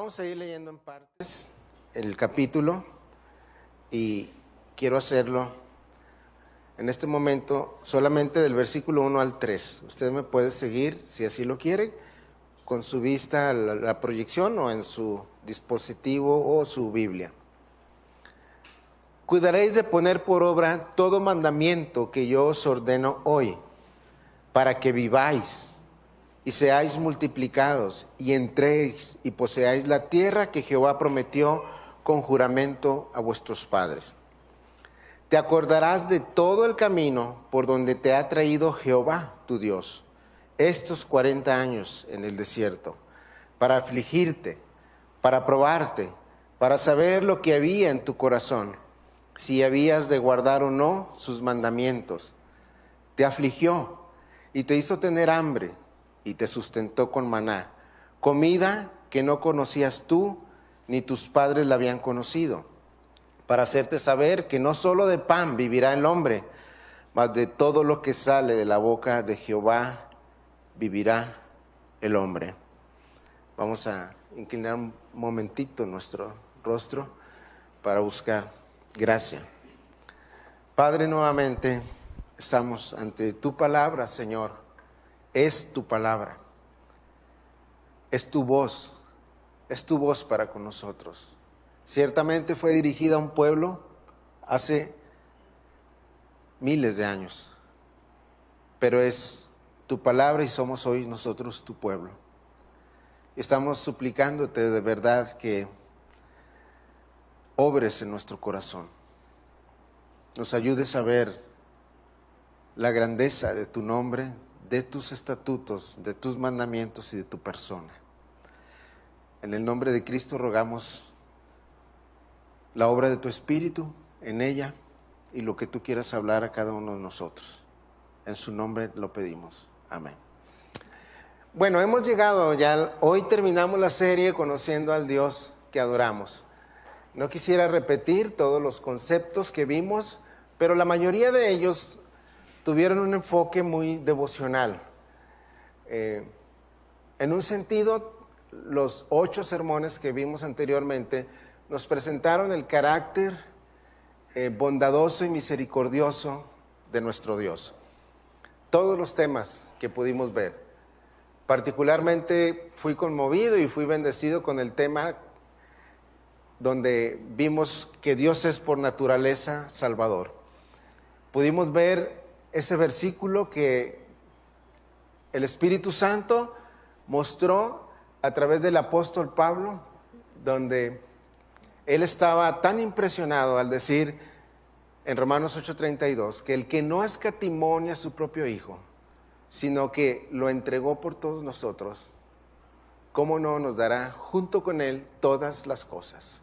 Vamos a ir leyendo en partes el capítulo y quiero hacerlo en este momento solamente del versículo 1 al 3. Usted me puede seguir, si así lo quiere, con su vista a la proyección o en su dispositivo o su Biblia. Cuidaréis de poner por obra todo mandamiento que yo os ordeno hoy, para que viváis y seáis multiplicados, y entréis y poseáis la tierra que Jehová prometió con juramento a vuestros padres. Te acordarás de todo el camino por donde te ha traído Jehová, tu Dios, estos 40 años en el desierto, para afligirte, para probarte, para saber lo que había en tu corazón, si habías de guardar o no sus mandamientos. Te afligió y te hizo tener hambre, y te sustentó con maná, comida que no conocías tú, ni tus padres la habían conocido, para hacerte saber que no solo de pan vivirá el hombre, mas de todo lo que sale de la boca de Jehová vivirá el hombre. Vamos a inclinar un momentito nuestro rostro para buscar gracia. Padre, nuevamente estamos ante tu palabra, Señor. Es tu palabra, es tu voz para con nosotros. Ciertamente fue dirigida a un pueblo hace miles de años, pero es tu palabra y somos hoy nosotros tu pueblo. Estamos suplicándote de verdad que obres en nuestro corazón, nos ayudes a ver la grandeza de tu nombre, de tus estatutos, de tus mandamientos y de tu persona. En el nombre de Cristo rogamos la obra de tu Espíritu en ella y lo que tú quieras hablar a cada uno de nosotros. En su nombre lo pedimos. Amén. Bueno, hemos llegado ya, hoy terminamos la serie conociendo al Dios que adoramos. No quisiera repetir todos los conceptos que vimos, pero la mayoría de ellos tuvieron un enfoque muy devocional. En un sentido, los 8 sermones que vimos anteriormente nos presentaron el carácter bondadoso y misericordioso de nuestro Dios. Todos los temas que pudimos ver. Particularmente fui conmovido y fui bendecido con el tema donde vimos que Dios es por naturaleza Salvador. Pudimos ver ese versículo que el Espíritu Santo mostró a través del apóstol Pablo, donde él estaba tan impresionado al decir en Romanos 8:32 que el que no escatimó a su propio Hijo, sino que lo entregó por todos nosotros, ¿cómo no nos dará junto con él todas las cosas?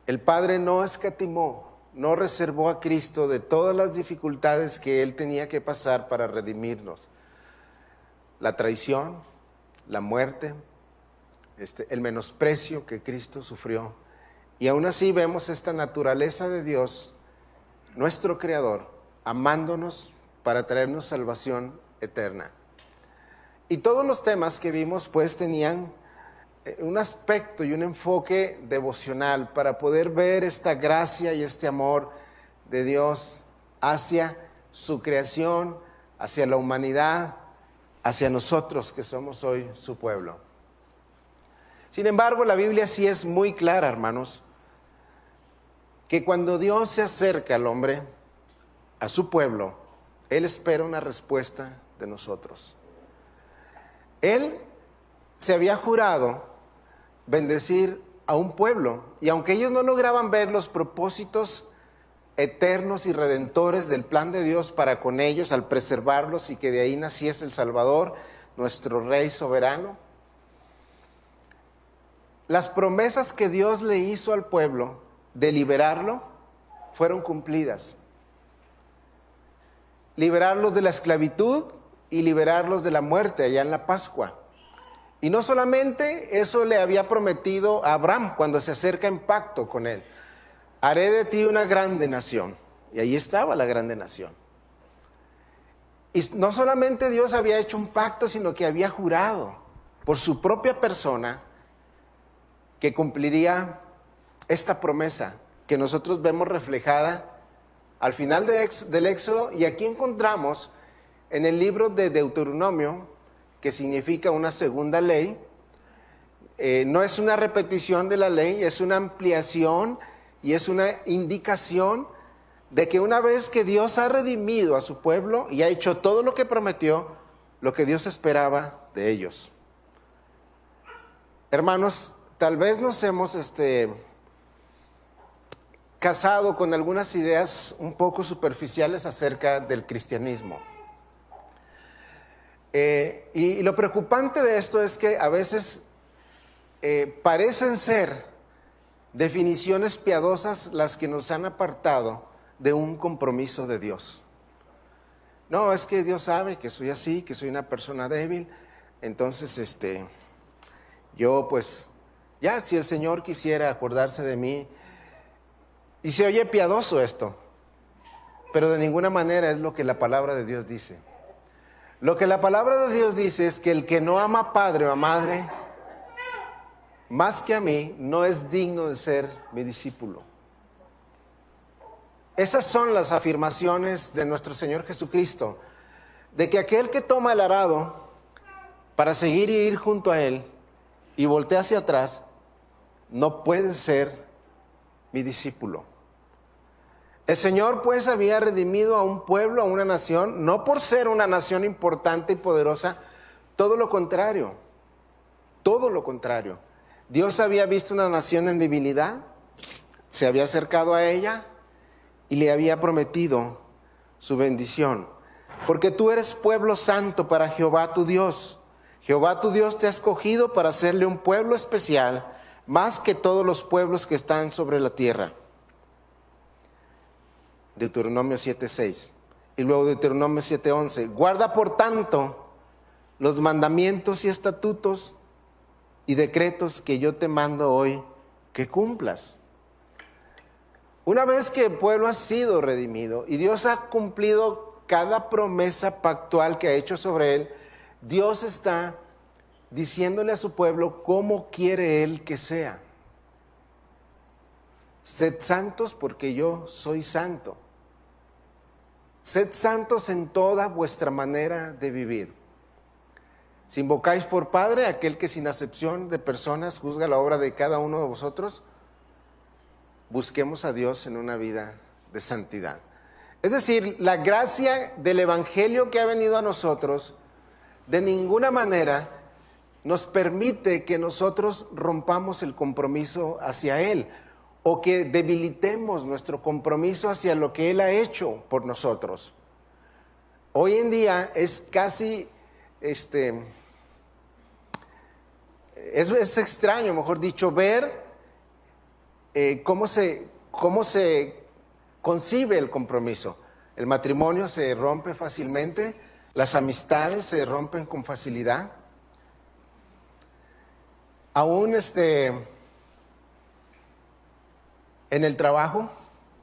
El Padre no escatimó, no reservó a Cristo de todas las dificultades que Él tenía que pasar para redimirnos. La traición, la muerte, el menosprecio que Cristo sufrió. Y aún así vemos esta naturaleza de Dios, nuestro Creador, amándonos para traernos salvación eterna. Y todos los temas que vimos pues tenían un aspecto y un enfoque devocional para poder ver esta gracia y este amor de Dios hacia su creación, hacia la humanidad, hacia nosotros que somos hoy su pueblo. Sin embargo, la Biblia sí es muy clara, hermanos, que cuando Dios se acerca al hombre, a su pueblo, Él espera una respuesta de nosotros. Él se había jurado bendecir a un pueblo, y aunque ellos no lograban ver los propósitos eternos y redentores del plan de Dios para con ellos al preservarlos y que de ahí naciese el Salvador, nuestro Rey soberano, las promesas que Dios le hizo al pueblo de liberarlo fueron cumplidas. Liberarlos de la esclavitud y liberarlos de la muerte allá en la Pascua. Y no solamente eso le había prometido a Abraham cuando se acerca en pacto con él. Haré de ti una grande nación. Y ahí estaba la grande nación. Y no solamente Dios había hecho un pacto, sino que había jurado por su propia persona que cumpliría esta promesa que nosotros vemos reflejada al final del Éxodo, y aquí encontramos en el libro de Deuteronomio, que significa una segunda ley. No es una repetición de la ley, es una ampliación y es una indicación de que una vez que Dios ha redimido a su pueblo y ha hecho todo lo que prometió, lo que Dios esperaba de ellos. Hermanos, tal vez nos hemos casado con algunas ideas un poco superficiales acerca del cristianismo. Y lo preocupante de esto es que a veces parecen ser definiciones piadosas las que nos han apartado de un compromiso de Dios. No, es que Dios sabe que soy así, que soy una persona débil, entonces yo pues, ya si el Señor quisiera acordarse de mí. Y se oye piadoso esto, pero de ninguna manera es lo que la palabra de Dios dice. Lo que la palabra de Dios dice es que el que no ama a padre o a madre más que a mí, no es digno de ser mi discípulo. Esas son las afirmaciones de nuestro Señor Jesucristo, de que aquel que toma el arado para seguir y ir junto a Él y voltea hacia atrás, no puede ser mi discípulo. El Señor pues había redimido a un pueblo, a una nación, no por ser una nación importante y poderosa, todo lo contrario, todo lo contrario. Dios había visto una nación en debilidad, se había acercado a ella y le había prometido su bendición. Porque tú eres pueblo santo para Jehová tu Dios. Jehová tu Dios te ha escogido para hacerle un pueblo especial, más que todos los pueblos que están sobre la tierra. Deuteronomio 7:6. Y luego Deuteronomio 7:11. Guarda por tanto los mandamientos y estatutos y decretos que yo te mando hoy que cumplas. Una vez que el pueblo ha sido redimido y Dios ha cumplido cada promesa pactual que ha hecho sobre él, Dios está diciéndole a su pueblo cómo quiere Él que sea. Sed santos porque yo soy santo. Sed santos en toda vuestra manera de vivir. Si invocáis por Padre aquel que sin acepción de personas juzga la obra de cada uno de vosotros, busquemos a Dios en una vida de santidad. Es decir, la gracia del Evangelio que ha venido a nosotros de ninguna manera nos permite que nosotros rompamos el compromiso hacia Él o que debilitemos nuestro compromiso hacia lo que Él ha hecho por nosotros. Hoy en día es casi, es extraño, mejor dicho, ver cómo se concibe el compromiso. El matrimonio se rompe fácilmente, las amistades se rompen con facilidad. Aún en el trabajo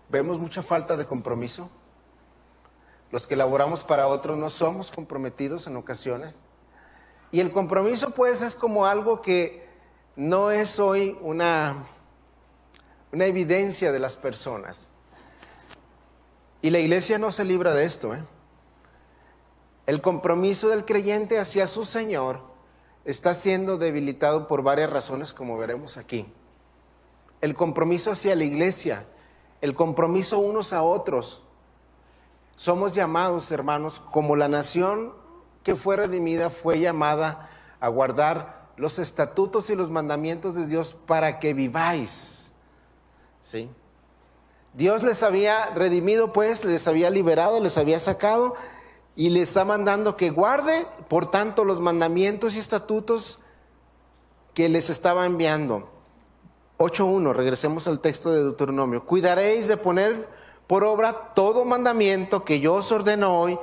vemos mucha falta de compromiso. Los que laboramos para otros no somos comprometidos en ocasiones. Y el compromiso pues es como algo que no es hoy una evidencia de las personas. Y la iglesia no se libra de esto. El compromiso del creyente hacia su Señor está siendo debilitado por varias razones, como veremos aquí. El compromiso hacia la iglesia, el compromiso unos a otros. Somos llamados, hermanos, como la nación que fue redimida fue llamada a guardar los estatutos y los mandamientos de Dios para que viváis. ¿Sí? Dios les había redimido, pues, les había liberado, les había sacado y les está mandando que guarde, por tanto, los mandamientos y estatutos que les estaba enviando. 8:1, regresemos al texto de Deuteronomio. Cuidaréis de poner por obra todo mandamiento que yo os ordeno hoy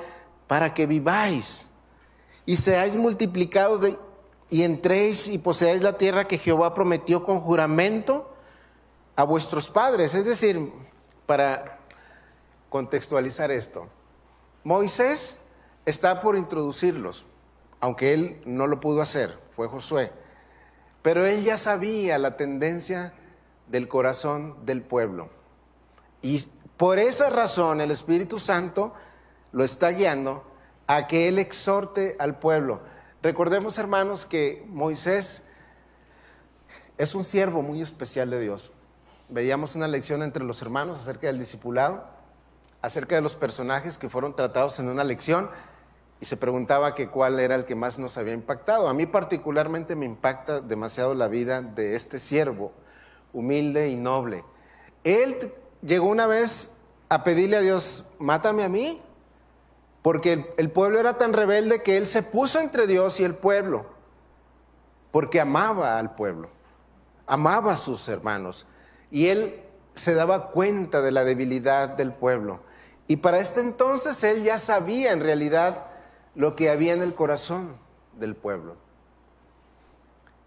para que viváis y seáis multiplicados y entréis y poseáis la tierra que Jehová prometió con juramento a vuestros padres. Es decir, para contextualizar esto, Moisés está por introducirlos, aunque él no lo pudo hacer, fue Josué. pero él ya sabía la tendencia del corazón del pueblo. Y por esa razón el Espíritu Santo lo está guiando a que él exhorte al pueblo. Recordemos, hermanos, que Moisés es un siervo muy especial de Dios. Veíamos una lección entre los hermanos acerca del discipulado, acerca de los personajes que fueron tratados en una lección, y se preguntaba que cuál era el que más nos había impactado. A mí particularmente me impacta demasiado la vida de este siervo, humilde y noble. Él llegó una vez a pedirle a Dios, mátame a mí, porque el pueblo era tan rebelde que él se puso entre Dios y el pueblo, porque amaba al pueblo, amaba a sus hermanos, y él se daba cuenta de la debilidad del pueblo. Y para este entonces él ya sabía en realidad lo que había en el corazón del pueblo.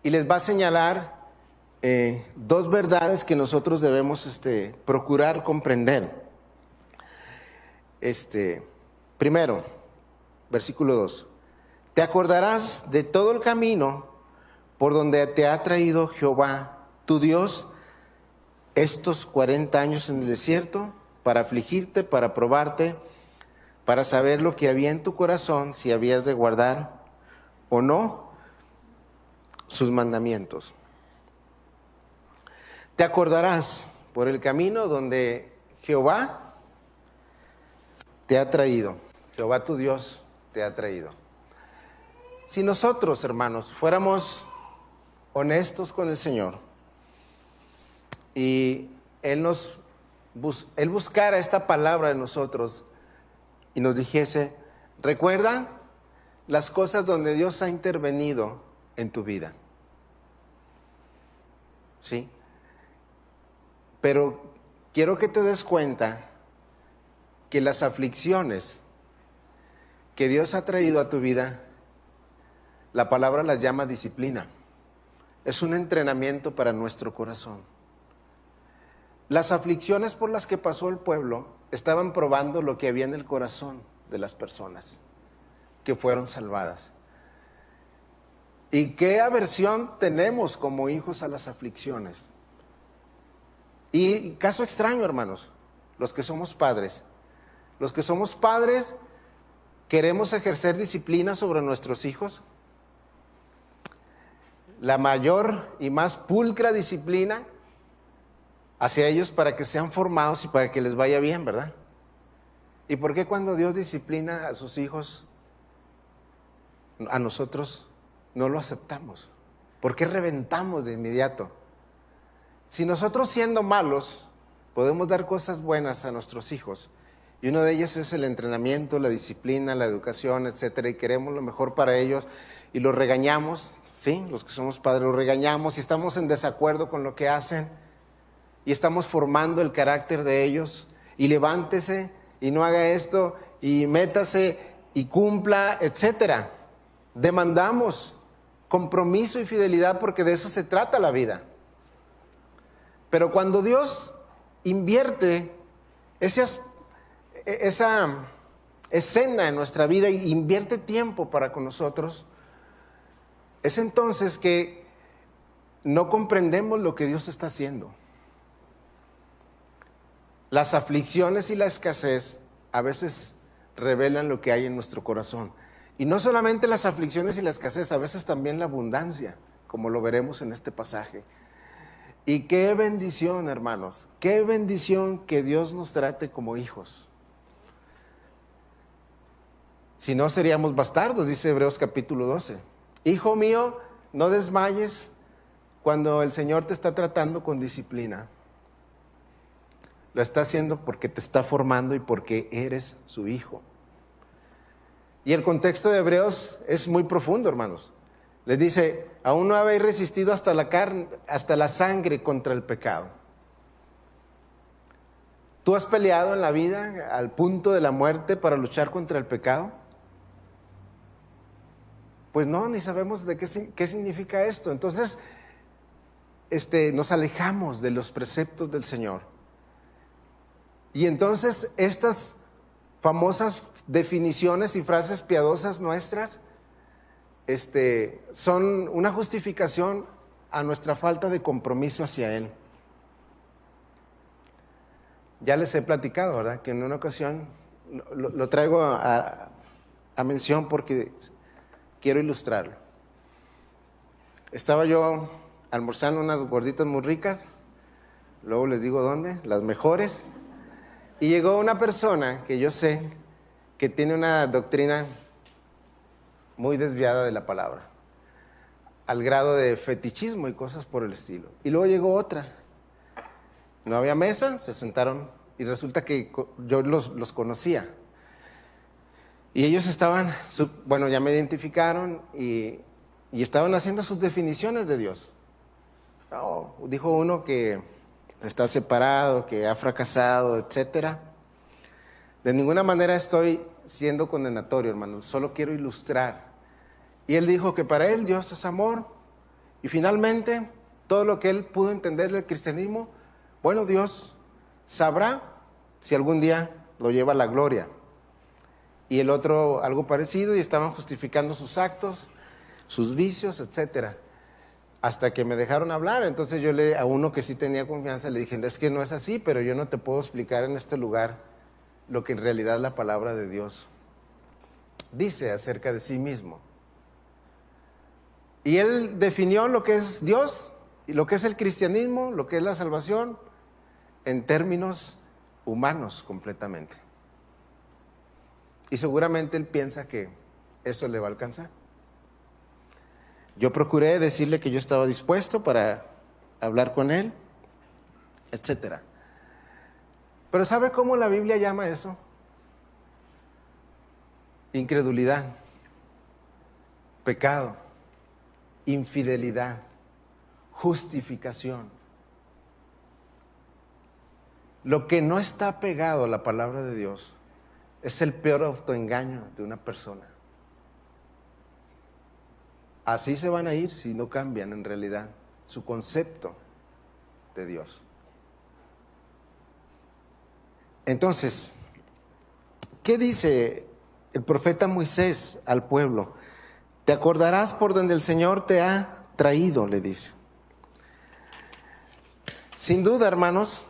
Y les va a señalar dos verdades que nosotros debemos procurar comprender. Primero, versículo 2. Te acordarás de todo el camino por donde te ha traído Jehová, tu Dios, estos 40 años en el desierto, para afligirte, para probarte, para saber lo que había en tu corazón, si habías de guardar o no sus mandamientos. Te acordarás por el camino donde Jehová te ha traído, Jehová tu Dios te ha traído. Si nosotros, hermanos, fuéramos honestos con el Señor y Él buscara esta palabra en nosotros y nos dijese, recuerda las cosas donde Dios ha intervenido en tu vida. ¿Sí? Pero quiero que te des cuenta que las aflicciones que Dios ha traído a tu vida, la palabra las llama disciplina. Es un entrenamiento para nuestro corazón. Las aflicciones por las que pasó el pueblo estaban probando lo que había en el corazón de las personas que fueron salvadas. ¿Y qué aversión tenemos como hijos a las aflicciones? Y caso extraño, hermanos, los que somos padres. Los que somos padres queremos ejercer disciplina sobre nuestros hijos. La mayor y más pulcra disciplina hacia ellos para que sean formados y para que les vaya bien, ¿verdad? ¿Y por qué cuando Dios disciplina a sus hijos, a nosotros no lo aceptamos? ¿Por qué reventamos de inmediato? Si nosotros siendo malos podemos dar cosas buenas a nuestros hijos, y una de ellas es el entrenamiento, la disciplina, la educación, etcétera, y queremos lo mejor para ellos y los regañamos, ¿sí? Los que somos padres los regañamos y estamos en desacuerdo con lo que hacen y estamos formando el carácter de ellos, y levántese y no haga esto y métase y cumpla, etcétera. Demandamos compromiso y fidelidad porque de eso se trata la vida. Pero cuando Dios invierte esa escena en nuestra vida y invierte tiempo para con nosotros, es entonces que no comprendemos lo que Dios está haciendo. Las aflicciones y la escasez a veces revelan lo que hay en nuestro corazón. Y no solamente las aflicciones y la escasez, a veces también la abundancia, como lo veremos en este pasaje. Y qué bendición, hermanos, qué bendición que Dios nos trate como hijos. Si no, seríamos bastardos, dice Hebreos capítulo 12. Hijo mío, no desmayes cuando el Señor te está tratando con disciplina. Lo está haciendo porque te está formando y porque eres su hijo. Y el contexto de Hebreos es muy profundo, hermanos. Les dice, aún no habéis resistido hasta la carne, hasta la sangre contra el pecado. ¿Tú has peleado en la vida al punto de la muerte para luchar contra el pecado? Pues no, ni sabemos de qué significa esto. Entonces, nos alejamos de los preceptos del Señor. Y entonces estas famosas definiciones y frases piadosas nuestras son una justificación a nuestra falta de compromiso hacia Él. Ya les he platicado, ¿verdad? Que en una ocasión, lo traigo a mención porque quiero ilustrarlo. Estaba yo almorzando unas gorditas muy ricas, luego les digo dónde, las mejores, y llegó una persona que yo sé que tiene una doctrina muy desviada de la palabra, al grado de fetichismo y cosas por el estilo. Y luego llegó otra. No había mesa, se sentaron y resulta que yo los conocía. Y ellos estaban, bueno, ya me identificaron y estaban haciendo sus definiciones de Dios. No, dijo uno que está separado, que ha fracasado, etcétera. De ninguna manera estoy siendo condenatorio, hermano, solo quiero ilustrar. Y él dijo que para él Dios es amor. Y finalmente, todo lo que él pudo entender del cristianismo, bueno, Dios sabrá si algún día lo lleva a la gloria. Y el otro algo parecido, y estaban justificando sus actos, sus vicios, etcétera. Hasta que me dejaron hablar. Entonces yo a uno que sí tenía confianza le dije, es que no es así, pero yo no te puedo explicar en este lugar lo que en realidad la palabra de Dios dice acerca de sí mismo. Y él definió lo que es Dios y lo que es el cristianismo, lo que es la salvación, en términos humanos completamente. Y seguramente él piensa que eso le va a alcanzar. Yo procuré decirle que yo estaba dispuesto para hablar con él, etcétera. Pero ¿sabe cómo la Biblia llama eso? Incredulidad, pecado, infidelidad, justificación. Lo que no está pegado a la palabra de Dios es el peor autoengaño de una persona. Así se van a ir si no cambian en realidad su concepto de Dios. Entonces, ¿qué dice el profeta Moisés al pueblo? Te acordarás por donde el Señor te ha traído, le dice. Sin duda, hermanos,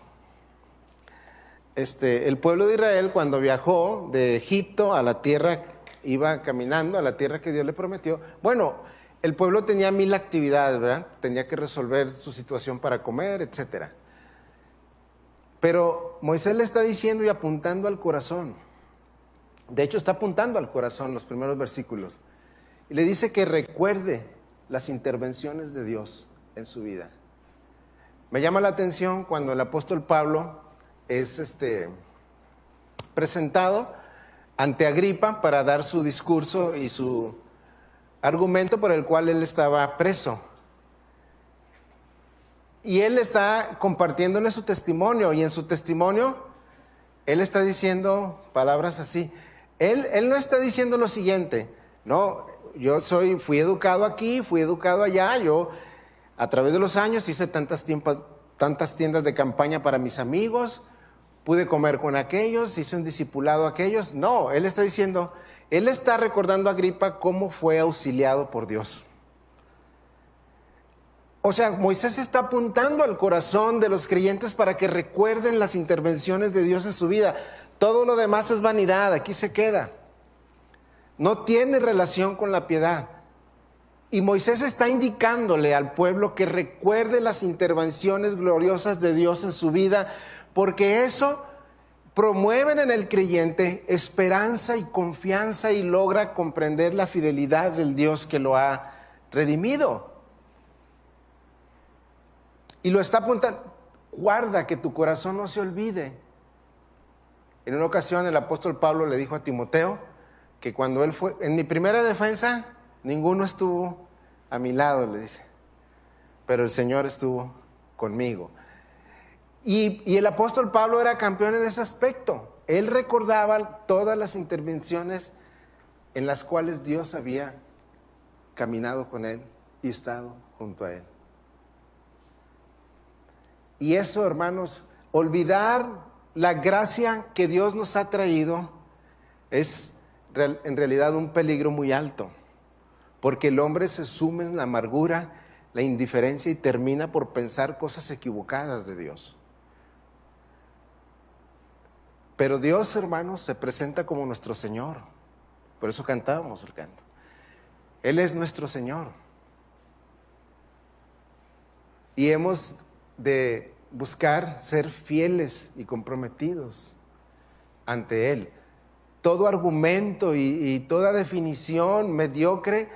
el pueblo de Israel cuando viajó de Egipto a la tierra, iba caminando a la tierra que Dios le prometió. Bueno, el pueblo tenía 1000 actividades, ¿verdad? Tenía que resolver su situación para comer, etcétera. Pero Moisés le está diciendo y apuntando al corazón. De hecho, está apuntando al corazón los primeros versículos. Y le dice que recuerde las intervenciones de Dios en su vida. Me llama la atención cuando el apóstol Pablo es presentado ante Agripa para dar su discurso y su argumento por el cual él estaba preso. Y él está compartiéndole su testimonio, y en su testimonio él está diciendo palabras así. Él no está diciendo lo siguiente, no, fui educado aquí, fui educado allá, yo a través de los años hice tantas tiendas de campaña para mis amigos, pude comer con aquellos, hice un discipulado a aquellos. No, él está diciendo, él está recordando a Agripa cómo fue auxiliado por Dios. O sea, Moisés está apuntando al corazón de los creyentes para que recuerden las intervenciones de Dios en su vida. Todo lo demás es vanidad, aquí se queda. No tiene relación con la piedad. Y Moisés está indicándole al pueblo que recuerde las intervenciones gloriosas de Dios en su vida, porque eso promueven en el creyente esperanza y confianza y logra comprender la fidelidad del Dios que lo ha redimido. Y lo está apuntando, guarda que tu corazón no se olvide. En una ocasión el apóstol Pablo le dijo a Timoteo que cuando él fue, en mi primera defensa, ninguno estuvo a mi lado, le dice, pero el Señor estuvo conmigo. Y el apóstol Pablo era campeón en ese aspecto. Él recordaba todas las intervenciones en las cuales Dios había caminado con él y estado junto a él. Y eso, hermanos, olvidar la gracia que Dios nos ha traído es en realidad un peligro muy alto, porque el hombre se sume en la amargura la indiferencia y termina por pensar cosas equivocadas de Dios. Pero Dios, hermanos, se presenta como nuestro Señor. Por eso cantábamos el canto. Él es nuestro Señor. Y hemos de buscar ser fieles y comprometidos ante Él. Todo argumento y toda definición mediocre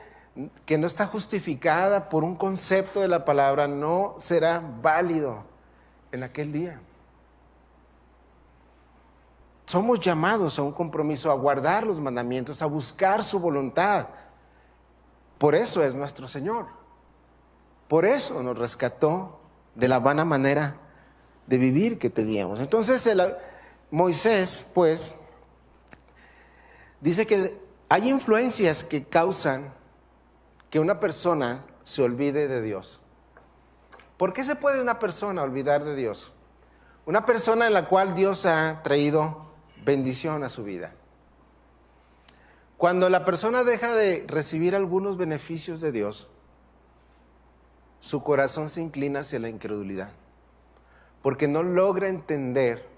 que no está justificada por un concepto de la palabra no será válido en aquel día. Somos llamados a un compromiso, a guardar los mandamientos, a buscar su voluntad. Por eso es nuestro Señor. Por eso nos rescató de la vana manera de vivir que teníamos. Entonces Moisés, pues, dice que hay influencias que causan que una persona se olvide de Dios. ¿Por qué se puede una persona olvidar de Dios? Una persona en la cual Dios ha traído bendición a su vida. Cuando la persona deja de recibir algunos beneficios de Dios, su corazón se inclina hacia la incredulidad, porque no logra entender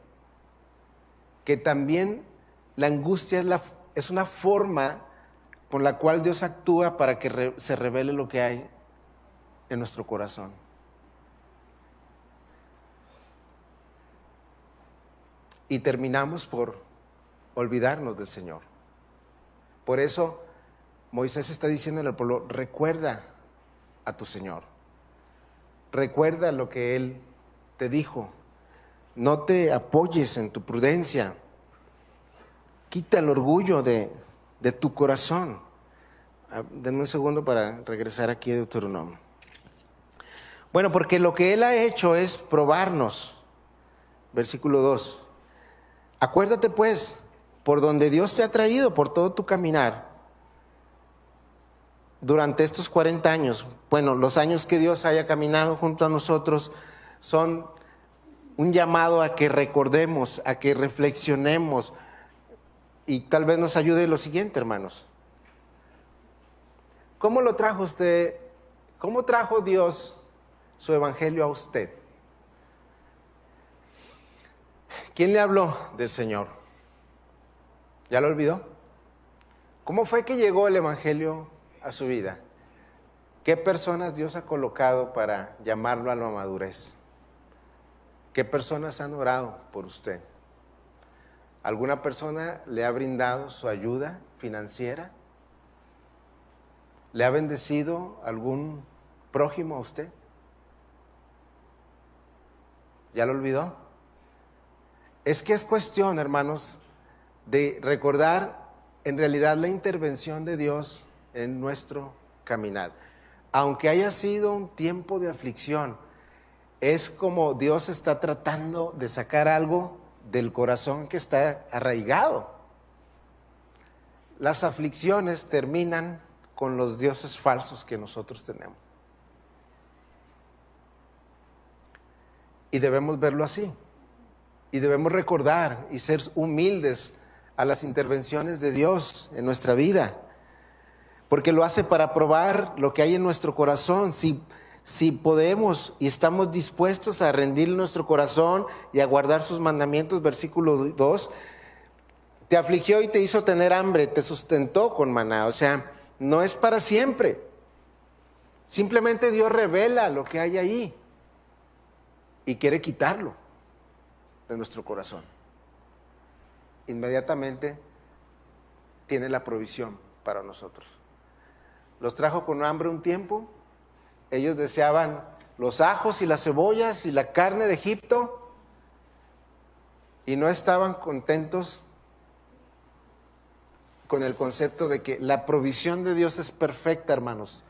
que también la angustia es una forma con la cual Dios actúa para que se revele lo que hay en nuestro corazón. Y terminamos por olvidarnos del Señor. Por eso Moisés está diciendo al pueblo: recuerda a tu Señor. Recuerda lo que Él te dijo. No te apoyes en tu prudencia. Quita el orgullo de tu corazón. Denme un segundo para regresar aquí a Deuteronomio. Bueno, porque lo que Él ha hecho es probarnos. Versículo 2. Acuérdate pues, por donde Dios te ha traído, por todo tu caminar, durante estos 40 años, bueno, los años que Dios haya caminado junto a nosotros, son un llamado a que recordemos, a que reflexionemos, y tal vez nos ayude lo siguiente, hermanos. ¿Cómo lo trajo usted? ¿Cómo trajo Dios su evangelio a usted? ¿Quién le habló del Señor? ¿Ya lo olvidó? ¿Cómo fue que llegó el evangelio a su vida? ¿Qué personas Dios ha colocado para llamarlo a la madurez? ¿Qué personas han orado por usted? ¿Alguna persona le ha brindado su ayuda financiera? ¿Le ha bendecido algún prójimo a usted? ¿Ya lo olvidó? Es que es cuestión, hermanos, de recordar en realidad la intervención de Dios en nuestro caminar. Aunque haya sido un tiempo de aflicción, es como Dios está tratando de sacar algo del corazón que está arraigado. Las aflicciones terminan con los dioses falsos que nosotros tenemos. Y debemos verlo así. Y debemos recordar y ser humildes a las intervenciones de Dios en nuestra vida. Porque lo hace para probar lo que hay en nuestro corazón. Si podemos y estamos dispuestos a rendir nuestro corazón y a guardar sus mandamientos, versículo 2, te afligió y te hizo tener hambre, te sustentó con maná. O sea, no es para siempre. Simplemente Dios revela lo que hay ahí y quiere quitarlo de nuestro corazón. Inmediatamente tiene la provisión para nosotros. Los trajo con hambre un tiempo. Ellos deseaban los ajos y las cebollas y la carne de Egipto y no estaban contentos con el concepto de que la provisión de Dios es perfecta, hermanos.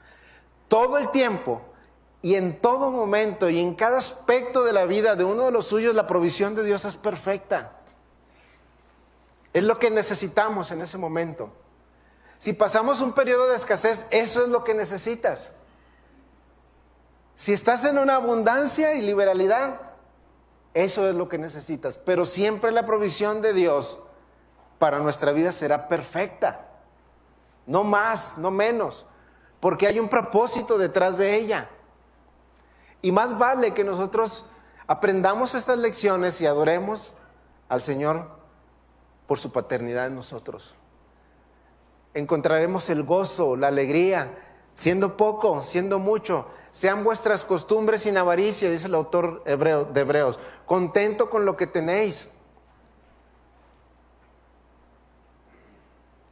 Todo el tiempo y en todo momento y en cada aspecto de la vida de uno de los suyos, la provisión de Dios es perfecta. Es lo que necesitamos en ese momento. Si pasamos un periodo de escasez, eso es lo que necesitas. Si estás en una abundancia y liberalidad, eso es lo que necesitas. Pero siempre la provisión de Dios para nuestra vida será perfecta. No más, no menos. Porque hay un propósito detrás de ella. Y más vale que nosotros aprendamos estas lecciones y adoremos al Señor por su paternidad en nosotros. Encontraremos el gozo, la alegría, siendo poco, siendo mucho. Sean vuestras costumbres sin avaricia, dice el autor de Hebreos. Contento con lo que tenéis.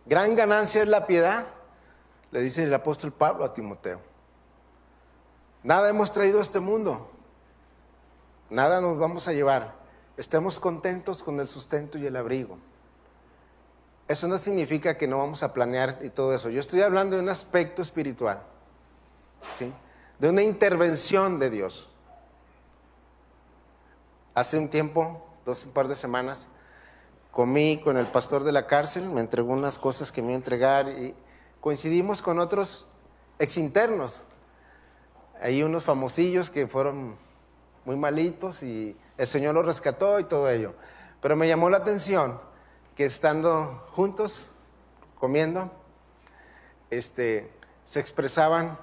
Gran ganancia es la piedad, le dice el apóstol Pablo a Timoteo. Nada hemos traído a este mundo, nada nos vamos a llevar. Estemos contentos con el sustento y el abrigo. Eso no significa que no vamos a planear y todo eso. Yo estoy hablando de un aspecto espiritual, ¿sí? De una intervención de Dios. Hace un tiempo, un par de semanas, comí con el pastor de la cárcel, me entregó unas cosas que me iba a entregar y coincidimos con otros exinternos. Hay unos famosillos que fueron muy malitos y el Señor los rescató y todo ello. Pero me llamó la atención que estando juntos, comiendo, se expresaban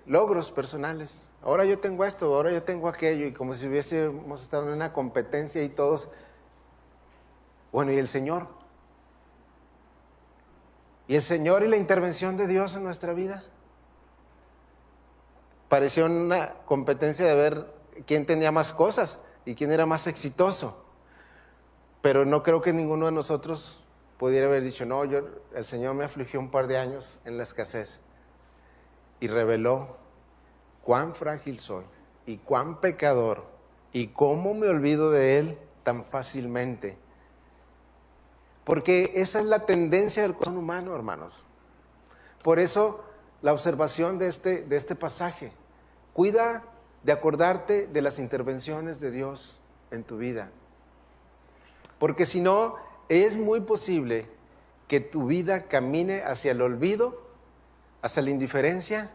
logros personales. Ahora yo tengo esto, ahora yo tengo aquello, y como si hubiésemos estado en una competencia y todos. Bueno, ¿y el Señor? ¿Y el Señor y la intervención de Dios en nuestra vida? Pareció una competencia de ver quién tenía más cosas y quién era más exitoso. Pero no creo que ninguno de nosotros pudiera haber dicho, no, el Señor me afligió un par de años en la escasez y reveló cuán frágil soy y cuán pecador y cómo me olvido de Él tan fácilmente. Porque esa es la tendencia del corazón humano, hermanos. Por eso la observación de este pasaje. Cuida de acordarte de las intervenciones de Dios en tu vida. Porque si no, es muy posible que tu vida camine hacia el olvido, hacia la indiferencia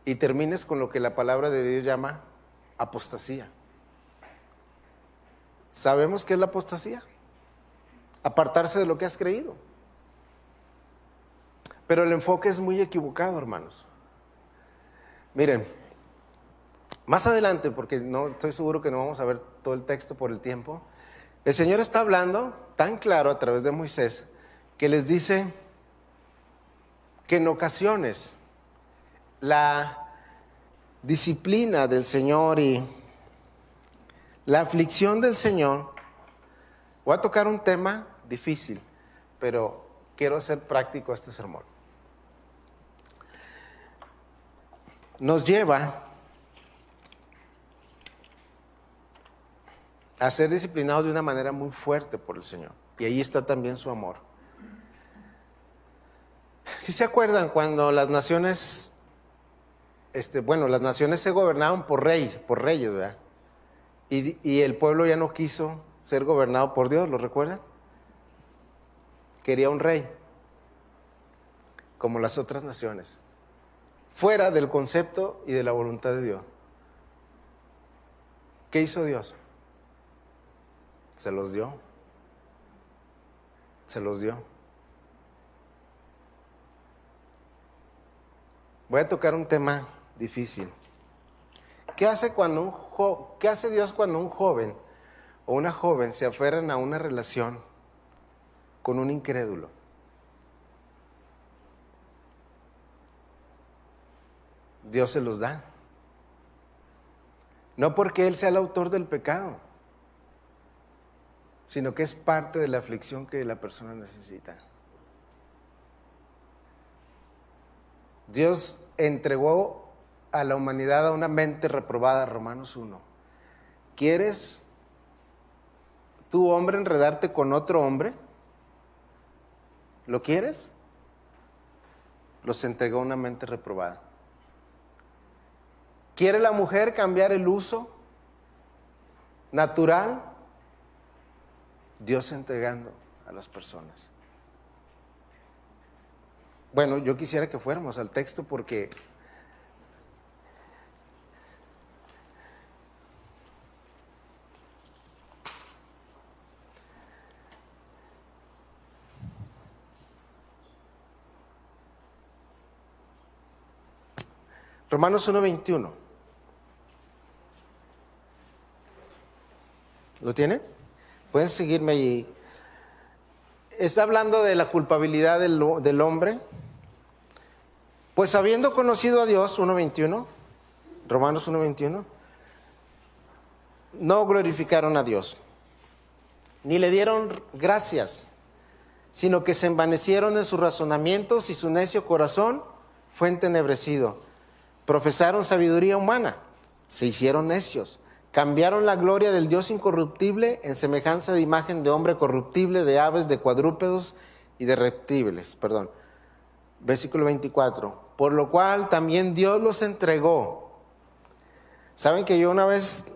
y termines con lo que la palabra de Dios llama apostasía. ¿Sabemos qué es la apostasía? Apartarse de lo que has creído. Pero el enfoque es muy equivocado, hermanos. Miren, más adelante, porque no estoy seguro que no vamos a ver todo el texto por el tiempo, el Señor está hablando tan claro a través de Moisés que les dice que en ocasiones la disciplina del Señor y la aflicción del Señor, voy a tocar un tema difícil, pero quiero hacer práctico este sermón. Nos lleva a ser disciplinados de una manera muy fuerte por el Señor. Y ahí está también su amor. ¿Sí se acuerdan cuando las naciones, las naciones se gobernaban por reyes, ¿verdad? Y el pueblo ya no quiso ser gobernado por Dios, ¿lo recuerdan? Quería un rey, como las otras naciones, fuera del concepto y de la voluntad de Dios. ¿Qué hizo Dios? Se los dio. Se los dio. Voy a tocar un tema difícil. ¿Qué hace Dios cuando un joven o una joven se aferran a una relación con un incrédulo? Dios se los da. No porque Él sea el autor del pecado, sino que es parte de la aflicción que la persona necesita. Dios entregó a la humanidad a una mente reprobada, Romanos 1. ¿Quieres tú, hombre, enredarte con otro hombre? ¿Lo quieres? Los entregó a una mente reprobada. ¿Quiere la mujer cambiar el uso natural? Dios entregando a las personas. Bueno, yo quisiera que fuéramos al texto porque Romanos 1:21. ¿Lo tienen? Pueden seguirme allí. Está hablando de la culpabilidad del hombre. Pues habiendo conocido a Dios, 1:21, Romanos 1:21, no glorificaron a Dios, ni le dieron gracias, sino que se envanecieron en sus razonamientos y su necio corazón fue entenebrecido. Profesaron sabiduría humana, se hicieron necios, cambiaron la gloria del Dios incorruptible en semejanza de imagen de hombre corruptible, de aves, de cuadrúpedos y de reptiles. Versículo 24. Por lo cual también Dios los entregó. Saben que yo una vez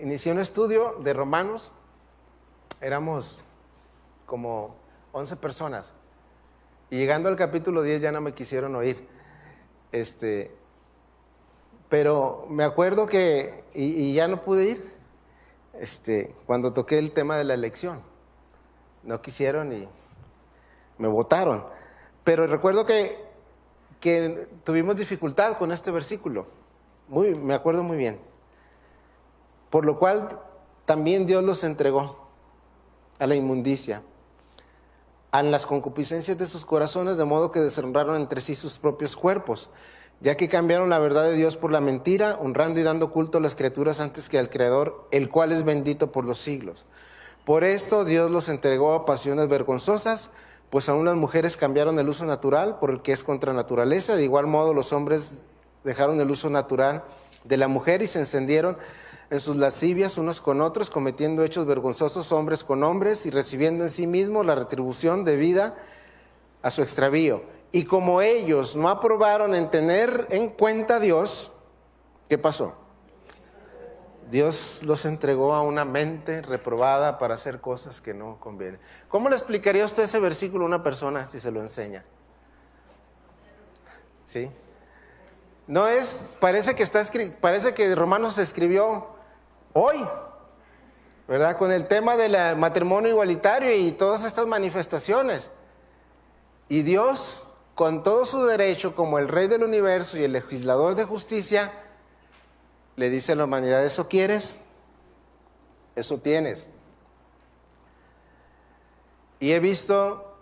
inicié un estudio de Romanos. Éramos como 11 personas. Y llegando al capítulo 10 ya no me quisieron oír. Pero me acuerdo que, y ya no pude ir, cuando toqué el tema de la elección. No quisieron y me votaron. Pero recuerdo que tuvimos dificultad con este versículo. Me acuerdo muy bien. Por lo cual también Dios los entregó a la inmundicia, a las concupiscencias de sus corazones, de modo que deshonraron entre sí sus propios cuerpos, ya que cambiaron la verdad de Dios por la mentira, honrando y dando culto a las criaturas antes que al Creador, el cual es bendito por los siglos. Por esto Dios los entregó a pasiones vergonzosas, pues aún las mujeres cambiaron el uso natural por el que es contra naturaleza. De igual modo los hombres dejaron el uso natural de la mujer y se encendieron en sus lascivias unos con otros, cometiendo hechos vergonzosos hombres con hombres y recibiendo en sí mismos la retribución debida a su extravío. Y como ellos no aprobaron en tener en cuenta a Dios, ¿qué pasó? Dios los entregó a una mente reprobada para hacer cosas que no convienen. ¿Cómo le explicaría usted ese versículo a una persona si se lo enseña? ¿Sí? No es, parece que Romanos se escribió hoy, ¿verdad? Con el tema del matrimonio igualitario y todas estas manifestaciones. Y Dios, con todo su derecho, como el Rey del universo y el legislador de justicia, le dice a la humanidad: ¿eso quieres? Eso tienes. Y he visto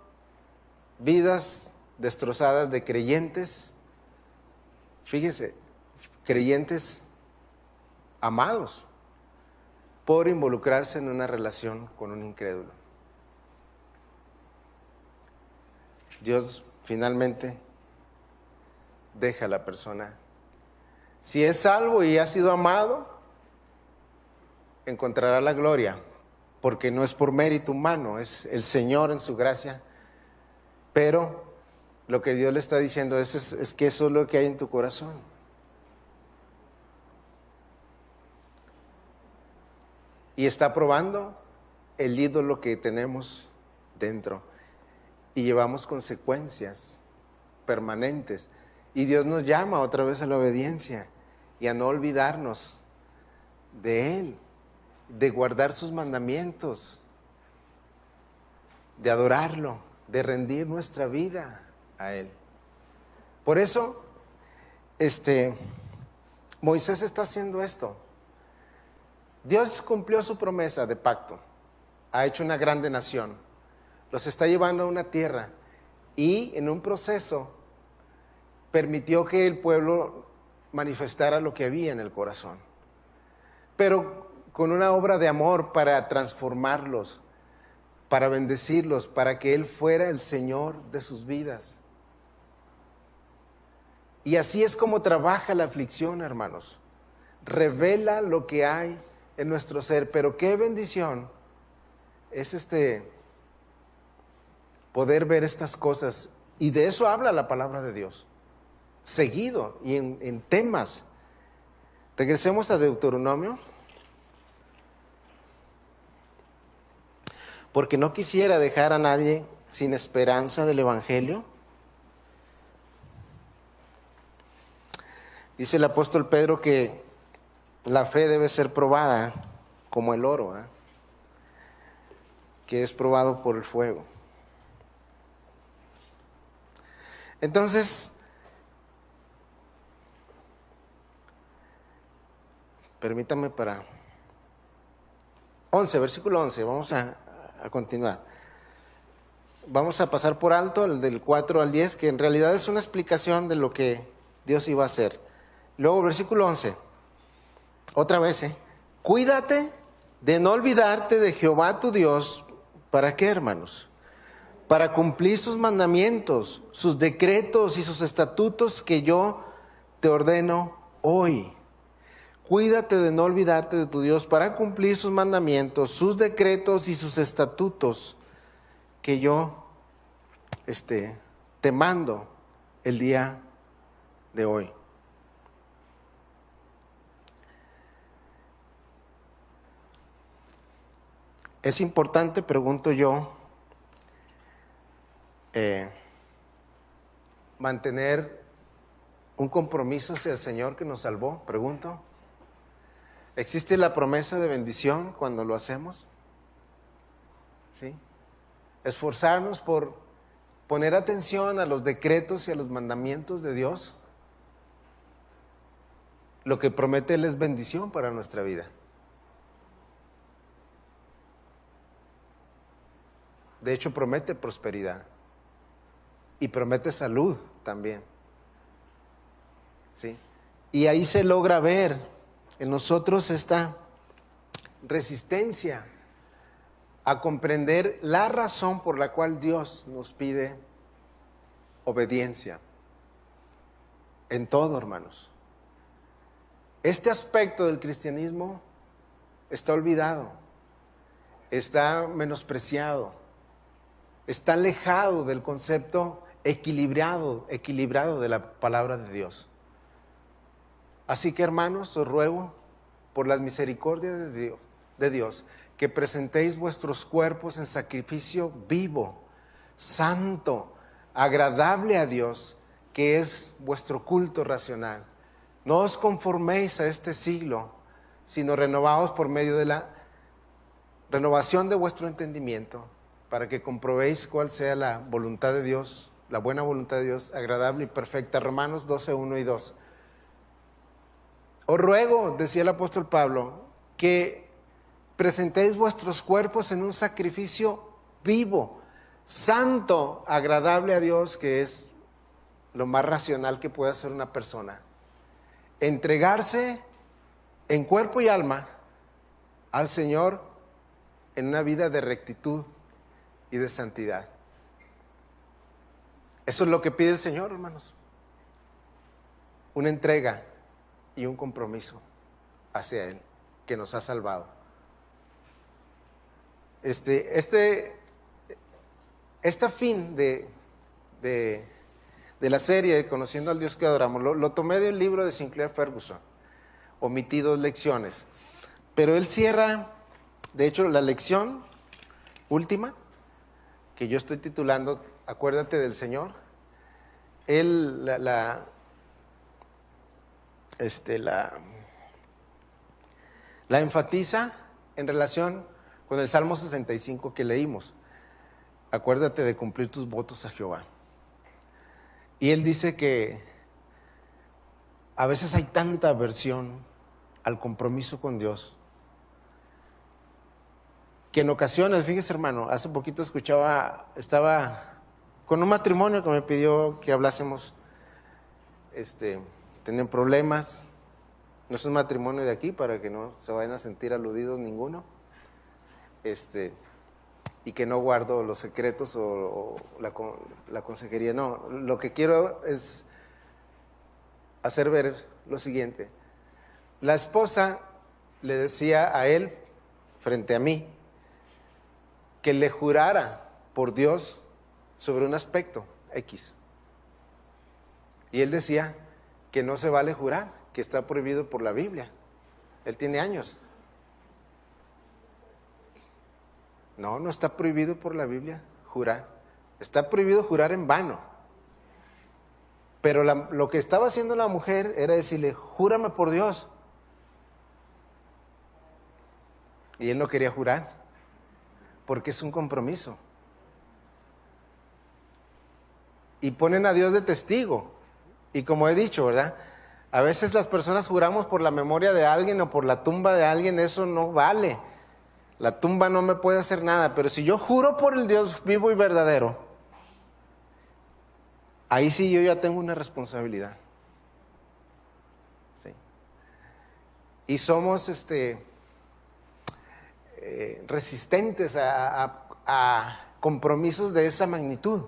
vidas destrozadas de creyentes, fíjense, creyentes amados, por involucrarse en una relación con un incrédulo. Dios finalmente deja a la persona. Si es salvo y ha sido amado, encontrará la gloria, porque no es por mérito humano, es el Señor en su gracia. Pero lo que Dios le está diciendo es que eso es lo que hay en tu corazón. Y está probando el ídolo que tenemos dentro. Y llevamos consecuencias permanentes. Y Dios nos llama otra vez a la obediencia y a no olvidarnos de Él, de guardar sus mandamientos, de adorarlo, de rendir nuestra vida a Él. Por eso, Moisés está haciendo esto. Dios cumplió su promesa de pacto, ha hecho una grande nación, los está llevando a una tierra y en un proceso permitió que el pueblo manifestara lo que había en el corazón, pero con una obra de amor para transformarlos, para bendecirlos, para que Él fuera el Señor de sus vidas. Y así es como trabaja la aflicción, hermanos. Revela lo que hay en nuestro ser, pero qué bendición es poder ver estas cosas, y de eso habla la palabra de Dios, seguido y en temas. Regresemos a Deuteronomio, porque no quisiera dejar a nadie sin esperanza del Evangelio. Dice el apóstol Pedro que la fe debe ser probada como el oro, que es probado por el fuego. Entonces, Permítame para 11, versículo 11, vamos a continuar. Vamos a pasar por alto el del 4 al 10, que en realidad es una explicación de lo que Dios iba a hacer. Luego, versículo 11, otra vez, cuídate de no olvidarte de Jehová tu Dios. ¿Para qué, hermanos? Para cumplir sus mandamientos, sus decretos y sus estatutos que yo te ordeno hoy. Cuídate de no olvidarte de tu Dios para cumplir sus mandamientos, sus decretos y sus estatutos que yo te mando el día de hoy. Es importante, pregunto yo, mantener un compromiso hacia el Señor que nos salvó, pregunto. ¿Existe la promesa de bendición cuando lo hacemos? ¿Sí? Esforzarnos por poner atención a los decretos y a los mandamientos de Dios. Lo que promete Él es bendición para nuestra vida. De hecho, promete prosperidad y promete salud también. ¿Sí? Y ahí se logra ver en nosotros esta resistencia a comprender la razón por la cual Dios nos pide obediencia. En todo, hermanos. Este aspecto del cristianismo está olvidado, está menospreciado, está alejado del concepto equilibrado de la palabra de Dios. Así que, hermanos, os ruego por las misericordias de Dios, que presentéis vuestros cuerpos en sacrificio vivo, santo, agradable a Dios, que es vuestro culto racional. No os conforméis a este siglo, sino renovaos por medio de la renovación de vuestro entendimiento, para que comprobéis cuál sea la voluntad de Dios, la buena voluntad de Dios, agradable y perfecta. Romanos 12, 1 y 2. Os ruego, decía el apóstol Pablo, que presentéis vuestros cuerpos en un sacrificio vivo, santo, agradable a Dios, que es lo más racional que puede hacer una persona. Entregarse en cuerpo y alma al Señor en una vida de rectitud y de santidad. Eso es lo que pide el Señor, hermanos. Una entrega y un compromiso hacia Él, que nos ha salvado. Este fin de la serie de Conociendo al Dios que Adoramos, lo tomé de un libro de Sinclair Ferguson, omití 2 lecciones, pero él cierra, de hecho, la lección última, que yo estoy titulando Acuérdate del Señor. Él la enfatiza en relación con el Salmo 65 que leímos. Acuérdate de cumplir tus votos a Jehová. Y él dice que a veces hay tanta aversión al compromiso con Dios, que en ocasiones, fíjese, hermano, hace poquito estaba con un matrimonio que me pidió que hablásemos, tienen problemas, no es un matrimonio de aquí para que no se vayan a sentir aludidos ninguno, y que no guardo los secretos o la consejería, no, lo que quiero es hacer ver lo siguiente. La esposa le decía a él, frente a mí, que le jurara por Dios sobre un aspecto X. Y él decía que no se vale jurar, que está prohibido por la Biblia. Él tiene años. No está prohibido por la Biblia jurar. Está prohibido jurar en vano. Pero lo que estaba haciendo la mujer era decirle, júrame por Dios. Y él no quería jurar, porque es un compromiso. Y ponen a Dios de testigo. Y como he dicho, ¿verdad? A veces las personas juramos por la memoria de alguien o por la tumba de alguien, eso no vale. La tumba no me puede hacer nada, pero si yo juro por el Dios vivo y verdadero, ahí sí yo ya tengo una responsabilidad. Sí. Y somos resistentes a compromisos de esa magnitud.